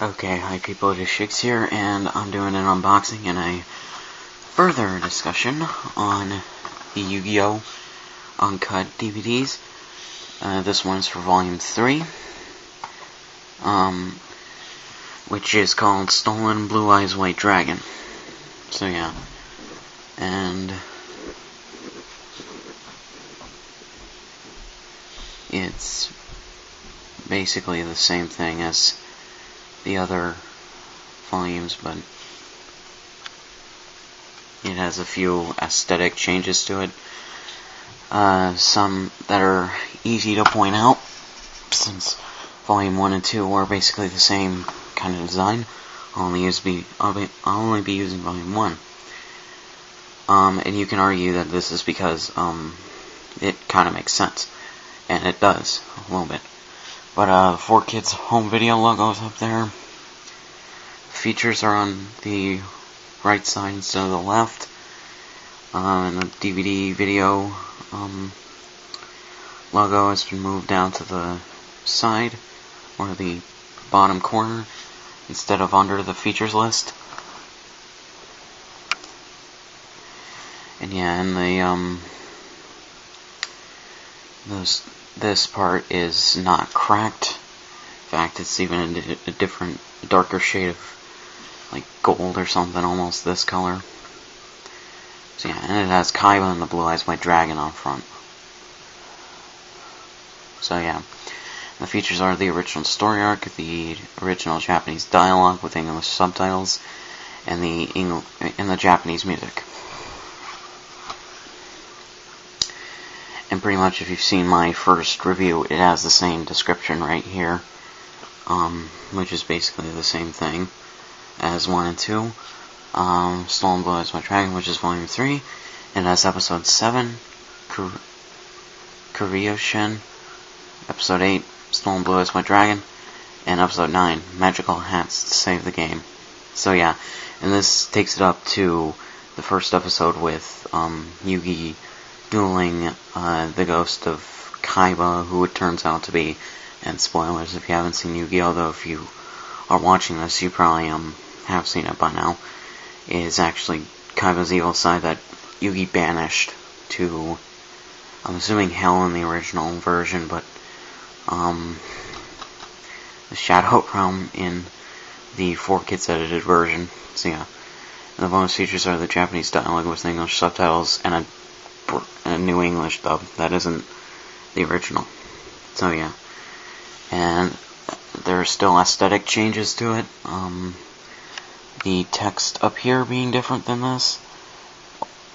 Okay, hi people, it is Shix here, and I'm doing an unboxing and a further discussion on the Yu-Gi-Oh! Uncut DVDs. This one's for Volume 3, which is called Stolen Blue Eyes White Dragon. So yeah, and it's basically the same thing as the other volumes, but it has a few aesthetic changes to it. Some that are easy to point out, since volume 1 and 2 are basically the same kind of design. I'll only be using volume 1. And you can argue that this is because it kind of makes sense, and it does a little bit. But 4Kids home video logo is up there. Features are on the right side instead of the left. And the DVD video logo has been moved down to the side, or the bottom corner, instead of under the features list. And yeah, and this part is not cracked. In fact, it's even a different, darker shade of like gold or something, almost this color. So yeah, and it has Kaiba and the Blue Eyes White Dragon on front. So yeah, the features are the original story arc, the original Japanese dialogue with English subtitles, and the Japanese music. And pretty much, if you've seen my first review, it has the same description right here, which is basically the same thing as 1 and 2. Stolen Blue Eyes White Dragon, which is volume 3, and it has episode 7, Yugioh, episode 8, Stolen Blue Eyes White Dragon, and episode 9, Magical Hats to Save the Game. So yeah, and this takes it up to the first episode with Yugi dueling the ghost of Kaiba, who it turns out to be, and spoilers if you haven't seen Yu-Gi-Oh, though if you are watching this, you probably have seen it by now, is actually Kaiba's evil side that Yugi banished to, I'm assuming, hell in the original version, but the Shadow Realm in the 4Kids edited version. So yeah, and the bonus features are the Japanese dialogue with English subtitles and a new English dub that isn't the original. So yeah, and there are still aesthetic changes to it. The text up here being different than this.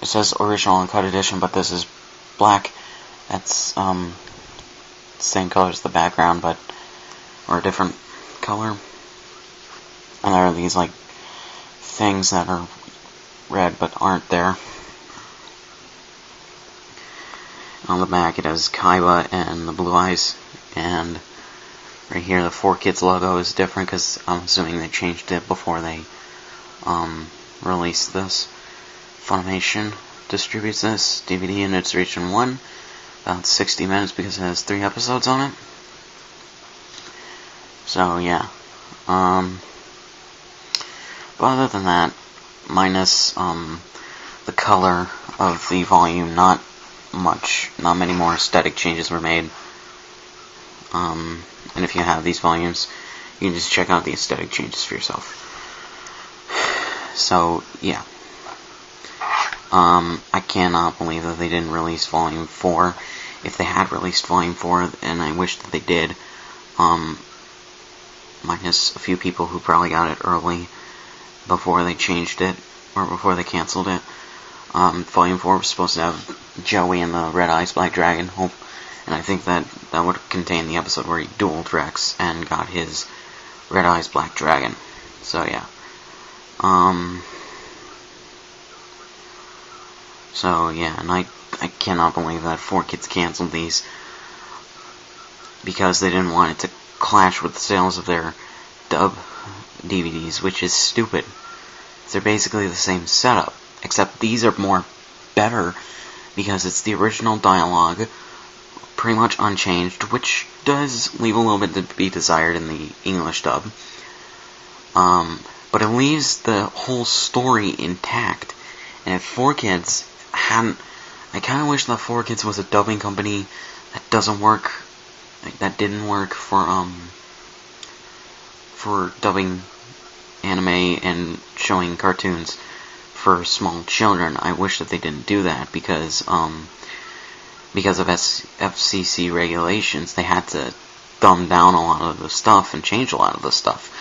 It says original Uncut edition, but this is black. That's same color as the background, but or a different color. And there are these like things that are red but aren't there. On the back it has Kaiba and the blue eyes, and right here the 4Kids logo is different because I'm assuming they changed it before they released this. Funimation distributes this DVD in its region 1, about 60 minutes because it has 3 episodes on it. So yeah, but other than that, minus the color of the volume, not many more aesthetic changes were made. And if you have these volumes, you can just check out the aesthetic changes for yourself. So yeah, I cannot believe that they didn't release volume 4. If they had released volume 4, and I wish that they did, minus a few people who probably got it early before they changed it, or before they canceled it. Volume 4 was supposed to have Joey and the Red Eyes Black Dragon, and I think that would contain the episode where he dueled Rex and got his Red Eyes Black Dragon. So yeah. So yeah, and I cannot believe that 4Kids canceled these because they didn't want it to clash with the sales of their dub DVDs, which is stupid. They're basically the same setup, except these are better because it's the original dialogue, pretty much unchanged, which does leave a little bit to be desired in the English dub. But it leaves the whole story intact. And if 4Kids hadn't, I kind of wish that 4Kids was a dubbing company that doesn't work, like, that didn't work for dubbing anime and showing cartoons for small children. I wish that they didn't do that because of FCC regulations. They had to dumb down a lot of the stuff and change a lot of the stuff.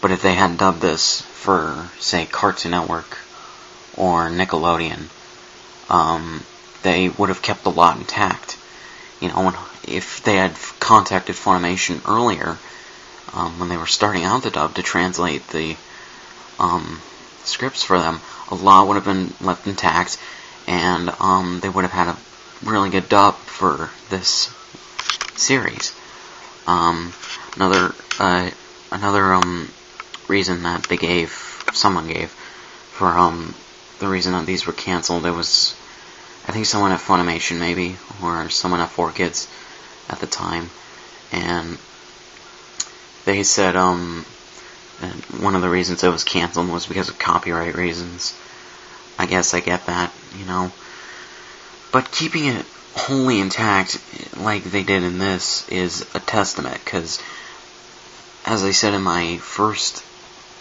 But if they had dubbed this for, say, Cartoon Network or Nickelodeon, they would have kept a lot intact. You know, if they had contacted Funimation earlier, when they were starting out the dub, to translate the scripts for them, a lot would have been left intact, and they would have had a really good dub for this series. Another reason that someone gave for the reason that these were canceled, it was, I think, someone at Funimation maybe, or someone at 4Kids at the time, and they said one of the reasons it was canceled was because of copyright reasons. I guess I get that, you know. But keeping it wholly intact, like they did in this, is a testament, because, as I said in my first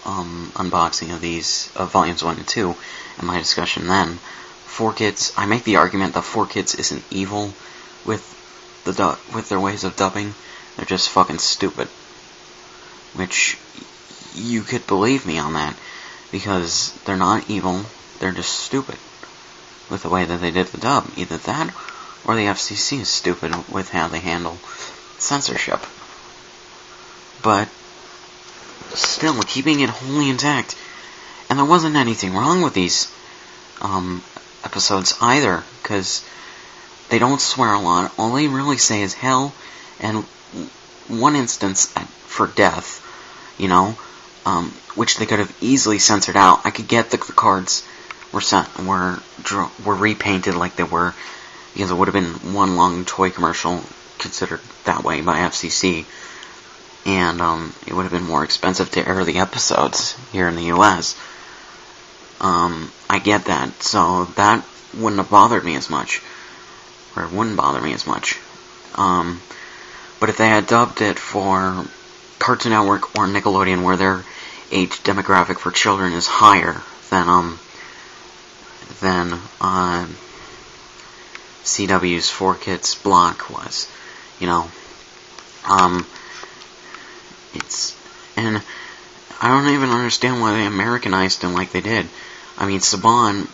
unboxing of these, of Volumes 1 and 2, in my discussion then, 4Kids, I make the argument that 4Kids isn't evil with their ways of dubbing. They're just fucking stupid. Which, you could believe me on that, because they're not evil, they're just stupid with the way that they did the dub. Either that, or the FCC is stupid with how they handle censorship. But still, keeping it wholly intact. And there wasn't anything wrong with these episodes either, because they don't swear a lot. All they really say is hell, and one instance for death, you know, which they could have easily censored out. I could get the cards were repainted like they were, because it would have been one long toy commercial considered that way by FCC, and it would have been more expensive to air the episodes here in the US. I get that, so that wouldn't have bothered me as much, or it wouldn't bother me as much. But if they had dubbed it for Cartoon Network or Nickelodeon, where their age demographic for children is higher than CW's 4Kids block was, you know, and I don't even understand why they Americanized him like they did. I mean, Saban,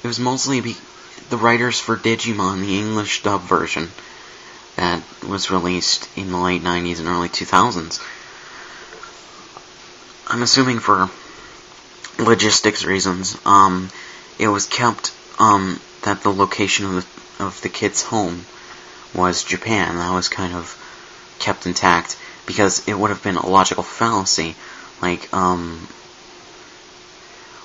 it was mostly the writers for Digimon, the English dub version, that was released in the late 90s and early 2000s. I'm assuming for logistics reasons, it was kept, that the location of the kid's home was Japan. That was kind of kept intact, because it would have been a logical fallacy. Like,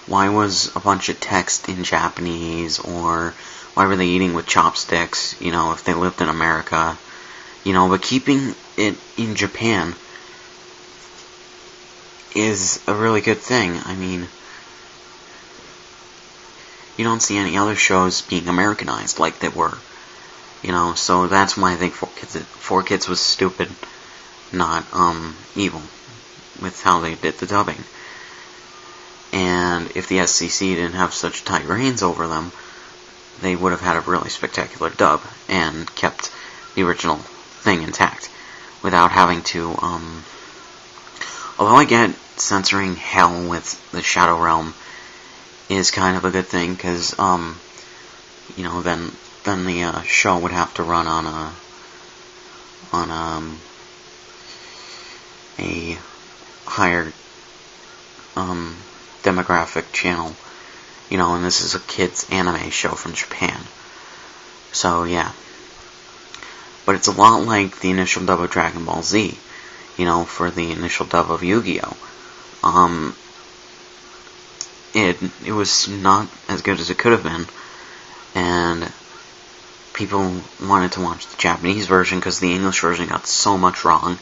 why was a bunch of text in Japanese, or why were they eating with chopsticks, you know, if they lived in America, you know, but keeping it in Japan is a really good thing. I mean, you don't see any other shows being Americanized like they were, you know, so that's why I think 4Kids was stupid, not, evil, with how they did the dubbing. And if the SCC didn't have such tight reins over them, they would have had a really spectacular dub, and kept the original thing intact, without having to, although I get censoring hell with the Shadow Realm is kind of a good thing, because, you know, then the show would have to run on a higher, demographic channel, you know, and this is a kids anime show from Japan. So, yeah. But it's a lot like the initial dub of Dragon Ball Z, you know, for the initial dub of Yugioh. It was not as good as it could have been, and people wanted to watch the Japanese version because the English version got so much wrong,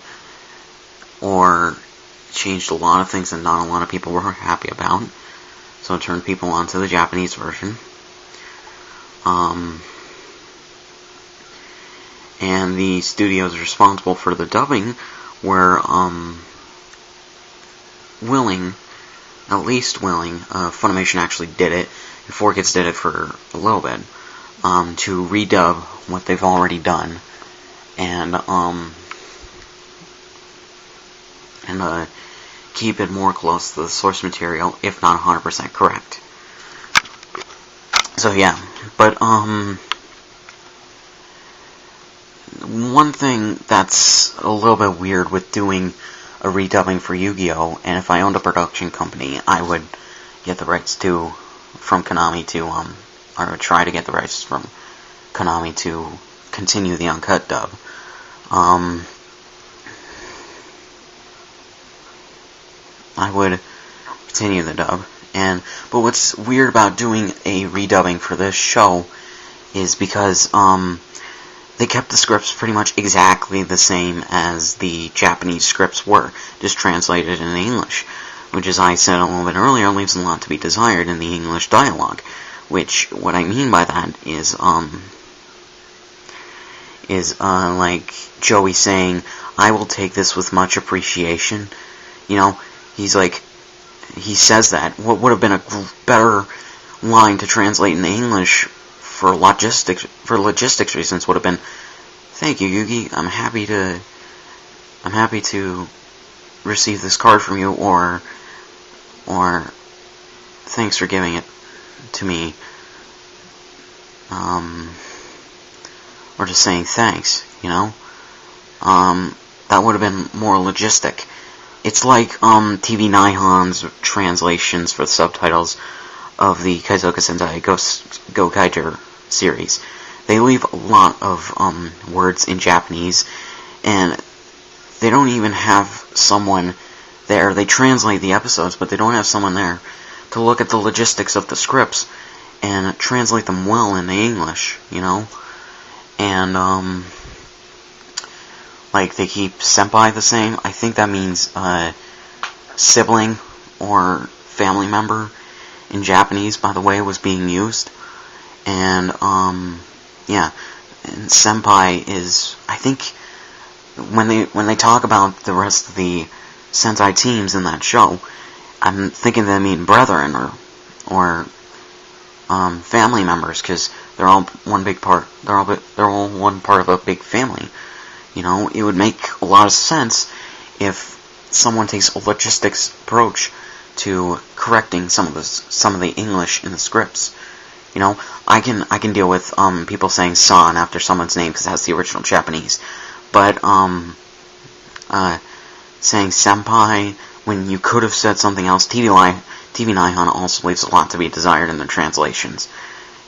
or changed a lot of things that not a lot of people were happy about. So it turned people onto the Japanese version. And the studios responsible for the dubbing were willing, at least willing, Funimation actually did it, and 4Kids did it for a little bit, to redub what they've already done, and keep it more close to the source material, if not 100% correct. So yeah, but one thing that's a little bit weird with doing a redubbing for Yu-Gi-Oh, and if I owned a production company, I would get the rights from Konami to, or would try to get the rights from Konami to continue the Uncut dub. I would continue the dub, but what's weird about doing a redubbing for this show is because, they kept the scripts pretty much exactly the same as the Japanese scripts were, just translated in English, which, as I said a little bit earlier, leaves a lot to be desired in the English dialogue, which, what I mean by that is like Joey saying, "I will take this with much appreciation." You know, he says that. What would have been a better line to translate in English for logistics reasons would have been, "Thank you, Yugi. I'm happy to receive this card from you," or "Thanks for giving it to me," or just saying thanks. You know, that would have been more logistic. It's like TV Nihon's translations for the subtitles of the Kaizoku Sentai Go Kaiger series. They leave a lot of words in Japanese, and they don't even have someone there. They translate the episodes, but they don't have someone there to look at the logistics of the scripts and translate them well into English, you know? And, like, they keep senpai the same. I think that means sibling or family member in Japanese, by the way, was being used. And, yeah, and senpai is, I think, when they talk about the rest of the Sentai teams in that show, I'm thinking they mean brethren or family members, because they're all one big part. They're all one part of a big family. You know, it would make a lot of sense if someone takes a logistics approach to correcting some of the English in the scripts. You know, I can deal with people saying "san" after someone's name because that's the original Japanese, but saying "senpai" when you could have said something else. TV Nihon also leaves a lot to be desired in their translations.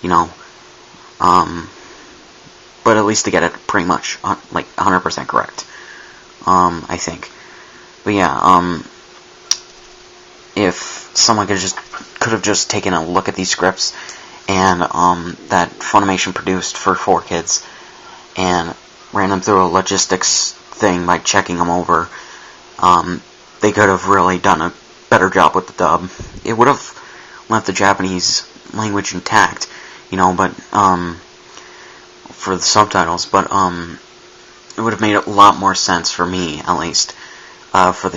You know, but at least to get it pretty much like 100% correct. I think. But yeah, if someone could have just taken a look at these scripts and that Funimation produced for 4Kids and ran them through a logistics thing by checking them over, they could have really done a better job with the dub. It would have left the Japanese language intact, you know, but for the subtitles, but it would have made a lot more sense for me, at least, for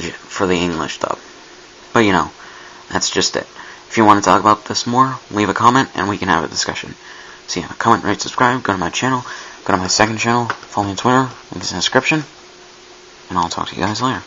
the English dub. But you know, that's just it. If you want to talk about this more, leave a comment and we can have a discussion. So yeah, comment, rate, subscribe, go to my channel, go to my second channel, follow me on Twitter, link is in the description, and I'll talk to you guys later.